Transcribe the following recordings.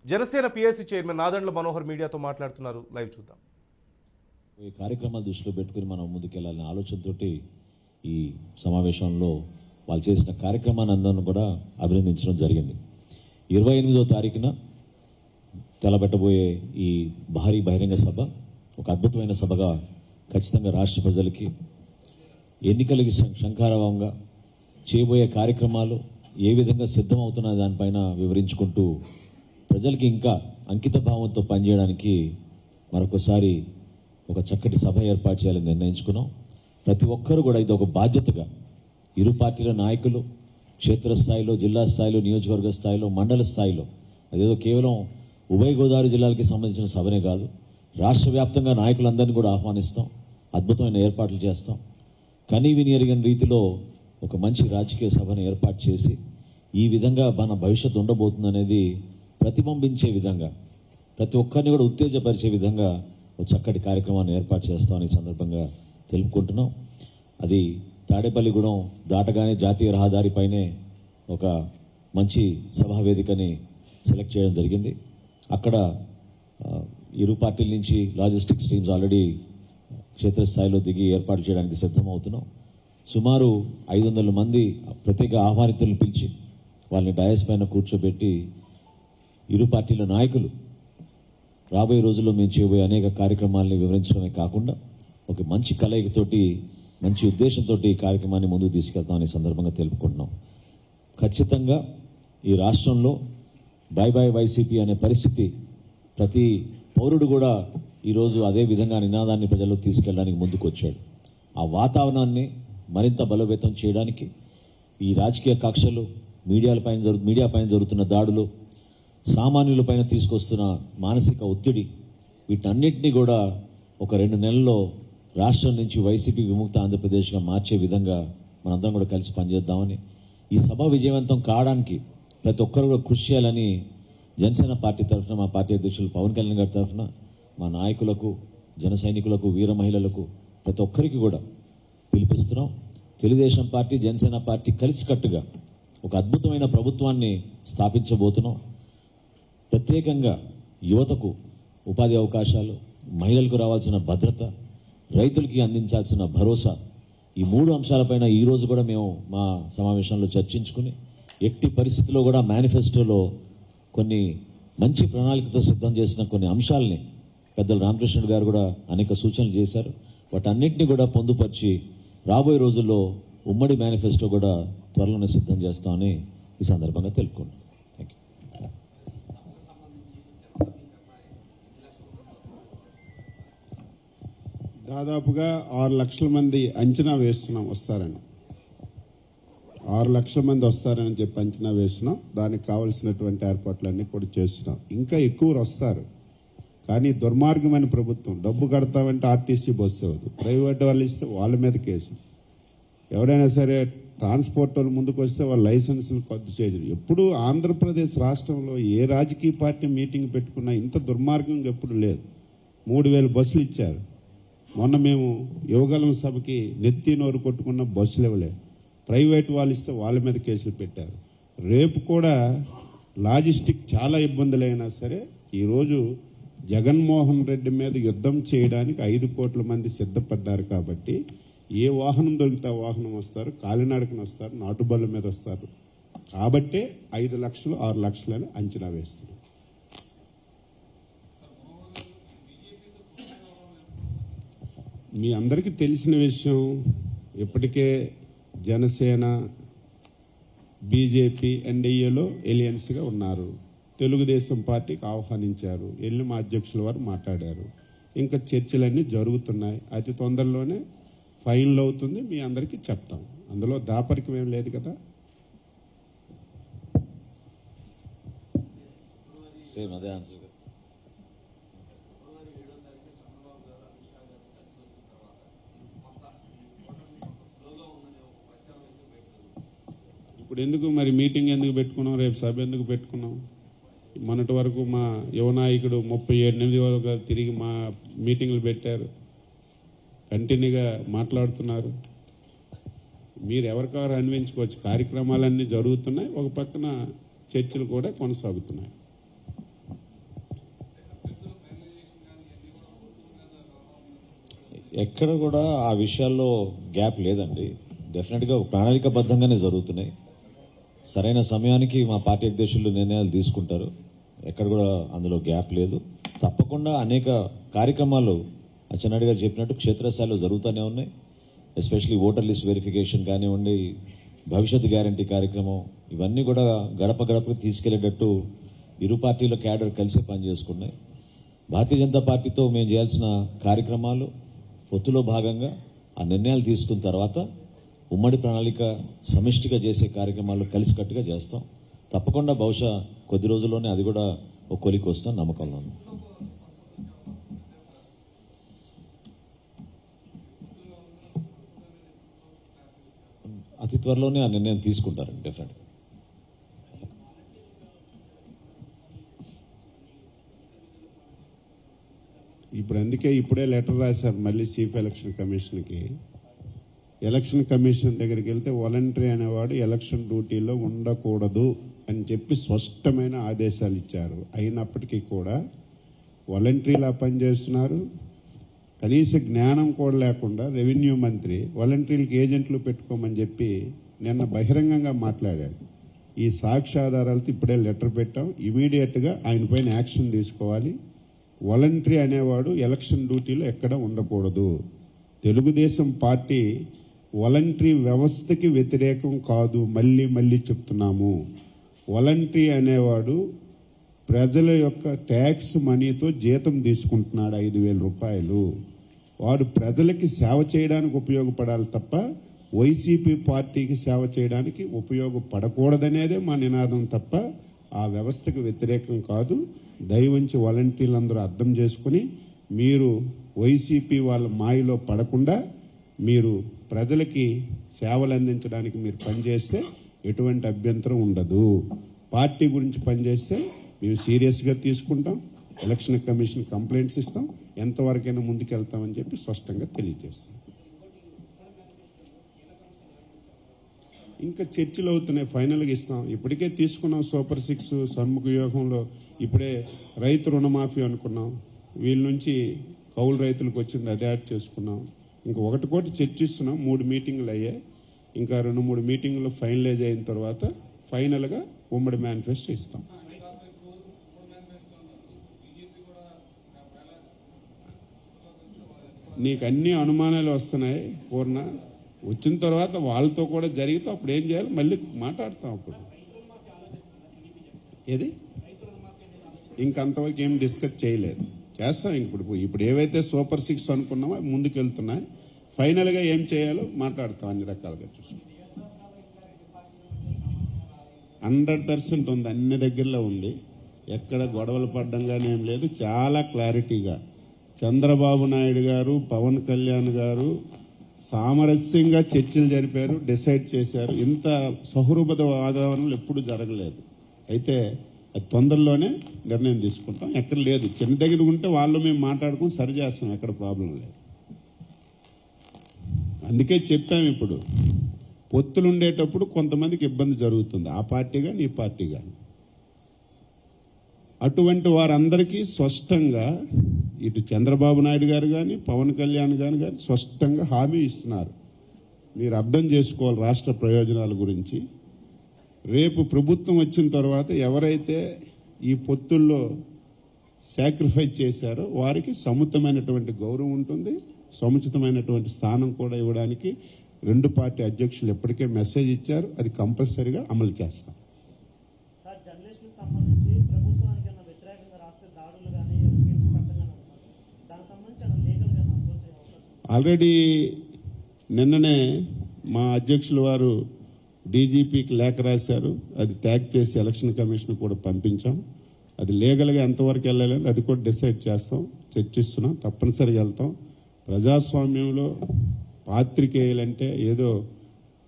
Janasena PSC chairman Nadendla Manohar మీడియాతో మాట్లాడుతున్నారు. Live చూద్దాం. ఈ కార్యక్రమాలు దృష్టిలో పెట్టుకుని మనం ముందుకెళ్లాలనే ఆలోచనతోటి ఈ సమావేశంలో వాళ్ళు చేసిన కార్యక్రమాన్ని అందరిని కూడా అభినందించడం జరిగింది. 28వ తారీఖున తలబెట్టబోయే ఈ భారీ బహిరంగ సభ ఒక అద్భుతమైన సభగా ఖచ్చితంగా రాష్ట్ర ప్రజలకి ఎన్నికలకి శంఖారావంగా చేయబోయే కార్యక్రమాలు ఏ విధంగా సిద్ధమవుతున్న దానిపైన వివరించుకుంటూ ప్రజలకి ఇంకా అంకిత భావంతో పనిచేయడానికి మరొకసారి ఒక చక్కటి సభ ఏర్పాటు చేయాలని నిర్ణయించుకున్నాం. ప్రతి ఒక్కరూ కూడా ఇది ఒక బాధ్యతగా ఇరు పార్టీల నాయకులు క్షేత్రస్థాయిలో, జిల్లా స్థాయిలో, నియోజకవర్గ స్థాయిలో, మండల స్థాయిలో, అదేదో కేవలం ఉభయ గోదావరి జిల్లాలకి సంబంధించిన సభనే కాదు, రాష్ట్ర వ్యాప్తంగా నాయకులందరినీ కూడా ఆహ్వానిస్తాం. అద్భుతమైన ఏర్పాట్లు చేస్తాం. కనీ విని ఎరిగిన రీతిలో ఒక మంచి రాజకీయ సభను ఏర్పాటు చేసి ఈ విధంగా మన భవిష్యత్తు ఉండబోతుందనేది ప్రతిబింబించే విధంగా, ప్రతి ఒక్కరిని కూడా ఉత్తేజపరిచే విధంగా ఒక చక్కటి కార్యక్రమాన్ని ఏర్పాటు చేస్తామని ఈ సందర్భంగా తెలుపుకుంటున్నాం. అది తాడేపల్లిగూడెం దాటగానే జాతీయ రహదారిపైనే ఒక మంచి సభా వేదికని సెలెక్ట్ చేయడం జరిగింది. అక్కడ ఇరు పార్టీల నుంచి లాజిస్టిక్స్ టీమ్స్ ఆల్రెడీ క్షేత్రస్థాయిలో దిగి ఏర్పాటు చేయడానికి సిద్ధమవుతున్నాం. సుమారు 500 మంది ప్రత్యేక ఆహ్వానితులను పిలిచి వాళ్ళని డయాస్ పైన కూర్చోబెట్టి ఇరు పార్టీల నాయకులు రాబోయే రోజుల్లో మేము చేయబోయే అనేక కార్యక్రమాలని వివరించడమే కాకుండా ఒక మంచి కలయికతోటి, మంచి ఉద్దేశంతో ఈ కార్యక్రమాన్ని ముందుకు తీసుకెళ్తామని సందర్భంగా తెలుపుకుంటున్నాం. ఖచ్చితంగా ఈ రాష్ట్రంలో బై బై వైసీపీ అనే పరిస్థితి ప్రతి పౌరుడు కూడా ఈరోజు అదే విధంగా నినాదాన్ని ప్రజల్లోకి తీసుకెళ్ళడానికి ముందుకు వచ్చాడు. ఆ వాతావరణాన్ని మరింత బలోపేతం చేయడానికి ఈ రాజకీయ కక్షలు, మీడియా పైన జరుగుతున్న దాడులు, సామాన్యులపైన తీసుకొస్తున్న మానసిక ఒత్తిడి, వీటన్నిటినీ కూడా ఒక 2 నెలల్లో రాష్ట్రం నుంచి వైసీపీ విముక్త ఆంధ్రప్రదేశ్గా మార్చే విధంగా మనందరం కూడా కలిసి పనిచేద్దామని, ఈ సభ విజయవంతం కావడానికి ప్రతి ఒక్కరు కూడా కృషి చేయాలని జనసేన పార్టీ తరఫున, మా పార్టీ అధ్యక్షులు పవన్ కళ్యాణ్ గారి తరఫున, మా నాయకులకు, జన సైనికులకు, వీర మహిళలకు ప్రతి ఒక్కరికి కూడా పిలిపిస్తున్నాం. తెలుగుదేశం పార్టీ, జనసేన పార్టీ కలిసికట్టుగా ఒక అద్భుతమైన ప్రభుత్వాన్ని స్థాపించబోతున్నాం. ప్రత్యేకంగా యువతకు ఉపాధి అవకాశాలు, మహిళలకు రావాల్సిన భద్రత, రైతులకి అందించాల్సిన భరోసా, ఈ 3 అంశాలపైన ఈరోజు కూడా మేము మా సమావేశంలో చర్చించుకుని ఎట్టి పరిస్థితుల్లో కూడా మేనిఫెస్టోలో కొన్ని మంచి ప్రణాళికతో సిద్ధం చేసిన కొన్ని అంశాలని పెద్దలు రామకృష్ణుడు గారు కూడా అనేక సూచనలు చేశారు. వాటన్నిటిని కూడా పొందుపరిచి రాబోయే రోజుల్లో ఉమ్మడి మేనిఫెస్టో కూడా త్వరలోనే సిద్ధం చేస్తామని ఈ సందర్భంగా తెలుపుకుంటున్నాం. Thank you. దాదాపుగా 6 లక్షల మంది అంచనా వేస్తున్నాం వస్తారని. 6 లక్షల మంది వస్తారని చెప్పి అంచనా వేస్తున్నాం. దానికి కావలసినటువంటి ఏర్పాట్లన్నీ కూడా చేస్తున్నాం. ఇంకా ఎక్కువ వస్తారు. కానీ దుర్మార్గమైన ప్రభుత్వం, డబ్బు కడతామంటే ఆర్టీసీ బస్సు అవ్వదు, ప్రైవేట్ వాళ్ళు ఇస్తే వాళ్ళ మీద కేసు. ఎవరైనా సరే ట్రాన్స్పోర్ట్ వాళ్ళు ముందుకు వస్తే వాళ్ళ లైసెన్సులు రద్దు చేయరు. ఎప్పుడు ఆంధ్రప్రదేశ్ రాష్ట్రంలో ఏ రాజకీయ పార్టీ మీటింగ్ పెట్టుకున్నా ఇంత దుర్మార్గంగా ఎప్పుడు లేదు. 3000 బస్సులు ఇచ్చారు. మొన్న మేము యువగలం సభకి నెత్తి నోరు కొట్టుకున్న బస్సులు ఇవ్వలేదు. ప్రైవేట్ వాళ్ళు ఇస్తే వాళ్ళ మీద కేసులు పెట్టారు. రేపు కూడా లాజిస్టిక్ చాలా ఇబ్బందులైనా సరే ఈరోజు జగన్మోహన్ రెడ్డి మీద యుద్ధం చేయడానికి 5 కోట్ల మంది సిద్ధపడ్డారు. కాబట్టి ఏ వాహనం దొరికితే ఆ వాహనం వస్తారు, కాలినడకన వస్తారు, నాటుబళ్ళ మీద వస్తారు. కాబట్టే 5 లక్షలు 6 లక్షలని అంచనా వేస్తున్నారు. మీ అందరికీ తెలిసిన విషయం, ఇప్పటికే జనసేన, బీజేపీ, ఎన్డీఏలో ఎలియన్స్గా ఉన్నారు. తెలుగుదేశం పార్టీకి ఆహ్వానించారు. వెళ్ళి మా అధ్యక్షుల వారు మాట్లాడారు. ఇంకా చర్చలన్నీ జరుగుతున్నాయి. అతి తొందరలోనే ఫైనల్ అవుతుంది. మీ అందరికీ చెప్తాం. అందులో దాపరికం ఏం లేదు కదా. సేమ్ అదే ఆన్సర్. ఇప్పుడు ఎందుకు మరి మీటింగ్ ఎందుకు పెట్టుకున్నాం, రేపు సభ ఎందుకు పెట్టుకున్నాం? మొన్నటి వరకు మా యువ నాయకుడు 37 వరకు తిరిగి మా మీటింగ్లు పెట్టారు, కంటిన్యూగా మాట్లాడుతున్నారు. మీరు ఎవరికారు అన్వించుకోవచ్చు. కార్యక్రమాలన్నీ జరుగుతున్నాయి, ఒక పక్కన చర్చలు కూడా కొనసాగుతున్నాయి. ఎక్కడ కూడా ఆ విషయాల్లో గ్యాప్ లేదండి. డెఫినెట్గా ప్రణాళికాబద్ధంగానే జరుగుతున్నాయి. సరైన సమయానికి మా పార్టీ అధ్యక్షులు నిర్ణయాలు తీసుకుంటారు. ఎక్కడ కూడా అందులో గ్యాప్ లేదు. తప్పకుండా అనేక కార్యక్రమాలు అచ్చెన్నాయుడు గారు చెప్పినట్టు క్షేత్రస్థాయిలో జరుగుతూనే ఉన్నాయి. ఎస్పెషలీ ఓటర్ లిస్ట్ వెరిఫికేషన్ కానివ్వండి, భవిష్యత్ గ్యారంటీ కార్యక్రమం, ఇవన్నీ కూడా గడప గడపకు తీసుకెళ్లేటట్టు ఇరు పార్టీల క్యాడర్ కలిసి పనిచేసుకున్నాయి. భారతీయ జనతా పార్టీతో మేము చేయాల్సిన కార్యక్రమాలు పొత్తులో భాగంగా ఆ నిర్ణయాలు తీసుకున్న తర్వాత ఉమ్మడి ప్రణాళిక సమిష్టిగా చేసే కార్యక్రమాలు కలిసికట్టుగా చేస్తాం. తప్పకుండా బహుశా కొద్ది రోజుల్లోనే అది కూడా ఒక కొలికి వస్తాం నమ్మకంలో ఉన్నాం. అతి త్వరలోనే ఆ నిర్ణయం తీసుకుంటారండి డెఫినెట్గా. ఇప్పుడు అందుకే ఇప్పుడే లెటర్ రాశారు మళ్ళీ చీఫ్ ఎలక్షన్ కమిషన్కి. ఎలక్షన్ కమిషన్ దగ్గరికి వెళ్తే వాలంటరీ అనేవాడు ఎలక్షన్ డ్యూటీలో ఉండకూడదు అని చెప్పి స్పష్టమైన ఆదేశాలు ఇచ్చారు. అయినప్పటికీ కూడా వాలంటరీలా పనిచేస్తున్నారు. కనీస జ్ఞానం కూడా లేకుండా రెవెన్యూ మంత్రి వాలంటీర్లకు ఏజెంట్లు పెట్టుకోమని చెప్పి నిన్న బహిరంగంగా మాట్లాడాడు. ఈ సాక్ష్యాధారాలతో ఇప్పుడే లెటర్ పెట్టాం. ఇమీడియట్గా ఆయన పైన యాక్షన్ తీసుకోవాలి. వాలంటరీ అనేవాడు ఎలక్షన్ డ్యూటీలో ఎక్కడ ఉండకూడదు. తెలుగుదేశం పార్టీ వాలంటరీ వ్యవస్థకి వ్యతిరేకం కాదు. మళ్ళీ మళ్ళీ చెప్తున్నాము. వాలంటరీ అనేవాడు ప్రజల యొక్క ట్యాక్స్ మనీతో జీతం తీసుకుంటున్నాడు 5,000 రూపాయలు. వాడు ప్రజలకి సేవ చేయడానికి ఉపయోగపడాలి తప్ప వైసీపీ పార్టీకి సేవ చేయడానికి ఉపయోగపడకూడదనేదే మా నినాదం తప్ప ఆ వ్యవస్థకు వ్యతిరేకం కాదు. దయవంచి వాలంటీర్లందరూ అర్థం చేసుకుని మీరు వైసీపీ వాళ్ళ మాయలో పడకుండా మీరు ప్రజలకి సేవలు అందించడానికి మీరు పనిచేస్తే ఎటువంటి అభ్యంతరం ఉండదు. పార్టీ గురించి పనిచేస్తే మేము సీరియస్గా తీసుకుంటాం. ఎలక్షన్ కమిషన్ కంప్లైంట్స్ ఇస్తాం. ఎంతవరకైనా ముందుకెళ్తామని చెప్పి స్పష్టంగా తెలియజేస్తాం. ఇంకా చర్చలు అవుతున్నాయి. ఫైనల్గా ఇస్తాం. ఇప్పటికే తీసుకున్నాం సూపర్ 6 షణ్ముఖ వ్యూహంలో. ఇప్పుడే రైతు రుణమాఫీ అనుకున్నాం. వీళ్ళ నుంచి కౌలు రైతులకు వచ్చింది అది యాడ్ చేసుకున్నాం. ఇంకా ఒకటి చర్చిస్తున్నాం. 3 మీటింగులు అయ్యాయి. ఇంకా 2-3 మీటింగులు ఫైనలైజ్ అయిన తర్వాత ఫైనల్గా ఉమ్మడి మేనిఫెస్టో ఇస్తాం. నీకు అన్ని అనుమానాలు వస్తున్నాయి పూర్ణ. వచ్చిన తర్వాత వాళ్ళతో కూడా జరిగితే అప్పుడు ఏం చేయాలి మళ్ళీ మాట్లాడతాం. అప్పుడు ఏది ఇంకంతవరకు ఏం డిస్కస్ చేయలేదు. చేస్తాం. ఇప్పుడు ఏవైతే సూపర్ 6 అనుకున్నామో అవి ముందుకు వెళ్తున్నాయి. ఫైనల్గా ఏం చేయాలో మాట్లాడతాం. అన్ని రకాలుగా చూసుకుంటాం. 100% ఉంది. అన్ని దగ్గరలో ఉంది. ఎక్కడ గొడవలు పడ్డం కానీ ఏం లేదు. చాలా క్లారిటీగా చంద్రబాబు నాయుడు గారు, పవన్ కళ్యాణ్ గారు సామరస్యంగా చర్చలు జరిపారు, డిసైడ్ చేశారు. ఇంత సౌహృద వాతావరణంలో ఎప్పుడు జరగలేదు. అయితే అది తొందరలోనే నిర్ణయం తీసుకుంటాం. ఎక్కడ లేదు. చిన్న దగ్గర ఉంటే వాళ్ళు మేము మాట్లాడుకుని సరి చేస్తాం. ఎక్కడ ప్రాబ్లం లేదు. అందుకే చెప్పాము. ఇప్పుడు పొత్తులు ఉండేటప్పుడు కొంతమందికి ఇబ్బంది జరుగుతుంది. ఆ పార్టీ కానీ ఈ పార్టీ కానీ. అటువంటి వారందరికీ స్పష్టంగా ఇటు చంద్రబాబు నాయుడు గారు కానీ పవన్ కళ్యాణ్ గారు స్పష్టంగా హామీ ఇస్తున్నారు. మీరు అర్థం చేసుకోవాలి రాష్ట్ర ప్రయోజనాల గురించి. రేపు ప్రభుత్వం వచ్చిన తర్వాత ఎవరైతే ఈ పొత్తుల్లో సాక్రిఫైస్ చేశారో వారికి సముచితమైనటువంటి గౌరవం ఉంటుంది. సముచితమైనటువంటి స్థానం కూడా ఇవ్వడానికి 2 పార్టీ అధ్యక్షులు ఎప్పటికే మెసేజ్ ఇచ్చారు. అది కంపల్సరీగా అమలు చేస్తాం. ఆల్రెడీ నిన్ననే మా అధ్యక్షుల వారు డీజీపీకి లేఖ రాశారు. అది ట్యాగ్ చేసి ఎలక్షన్ కమిషన్ కూడా పంపించాం. అది లీగల్గా ఎంతవరకు వెళ్ళాలని అది కూడా డిసైడ్ చేస్తాం. చర్చిస్తున్నాం. తప్పనిసరిగా వెళ్తాం. ప్రజాస్వామ్యంలో పాత్రికేయులంటే ఏదో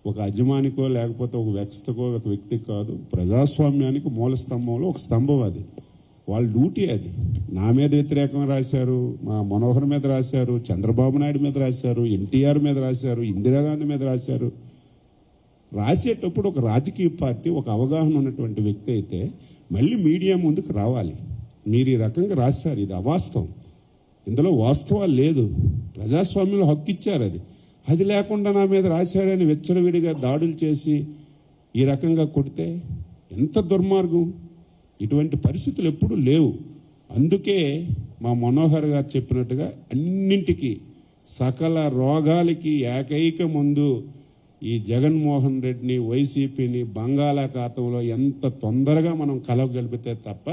ఒక అజమానికో లేకపోతే ఒక వ్యక్తికో ఒక వ్యక్తి కాదు. ప్రజాస్వామ్యానికి మూల స్తంభంలో ఒక స్తంభం అది. వాళ్ళ డ్యూటీ అది. నా మీద వ్యతిరేకంగా రాశారు, మా మనోహర్ మీద రాశారు, చంద్రబాబు నాయుడు మీద రాశారు, ఎన్టీఆర్ మీద రాశారు, ఇందిరాగాంధీ మీద రాశారు. రాసేటప్పుడు ఒక రాజకీయ పార్టీ ఒక అవగాహన ఉన్నటువంటి వ్యక్తి అయితే మళ్ళీ మీడియా ముందుకు రావాలి. మీరు ఈ రకంగా రాశారు, ఇది అవాస్తవం, ఇందులో వాస్తవాలు లేదు. ప్రజాస్వామ్యంలో హక్కు ఇచ్చారు. అది లేకుండా నా మీద రాశాడని వెచ్చలవిడిగా దాడులు చేసి ఈ రకంగా కొడితే ఎంత దుర్మార్గం. ఇటువంటి పరిస్థితులు ఎప్పుడూ లేవు. అందుకే మా మనోహర్ గారు చెప్పినట్టుగా అన్నింటికి సకల రోగాలకి ఏకైక మందు ఈ జగన్మోహన్ రెడ్డిని, వైసీపీని బంగాళాఖాతంలో ఎంత తొందరగా మనం కలవగలిపితే తప్ప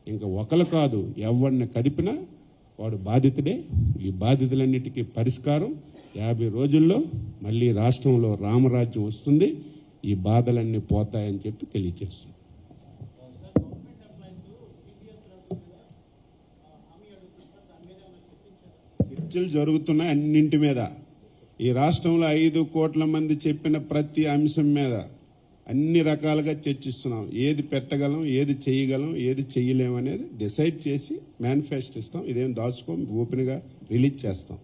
ఇంకా ఒకరు కాదు, ఎవరిని కదిపినా వాడు బాధితుడే. ఈ బాధితులన్నిటికీ పరిష్కారం 50 రోజుల్లో మళ్ళీ రాష్ట్రంలో రామరాజ్యం వస్తుంది, ఈ బాధలన్నీ పోతాయని చెప్పి తెలియజేస్తుంది. చర్చలు జరుగుతున్నాయి అన్నింటి మీద. ఈ రాష్ట్రంలో 5 కోట్ల మంది చెప్పిన ప్రతి అంశం మీద అన్ని రకాలుగా చర్చిస్తున్నాం. ఏది పెట్టగలం, ఏది చేయగలం, ఏది చేయలేం అనేది డిసైడ్ చేసి మేనిఫెస్టో ఇస్తాం. ఇదేం దాచుకోం, ఓపెన్గా రిలీజ్ చేస్తాం.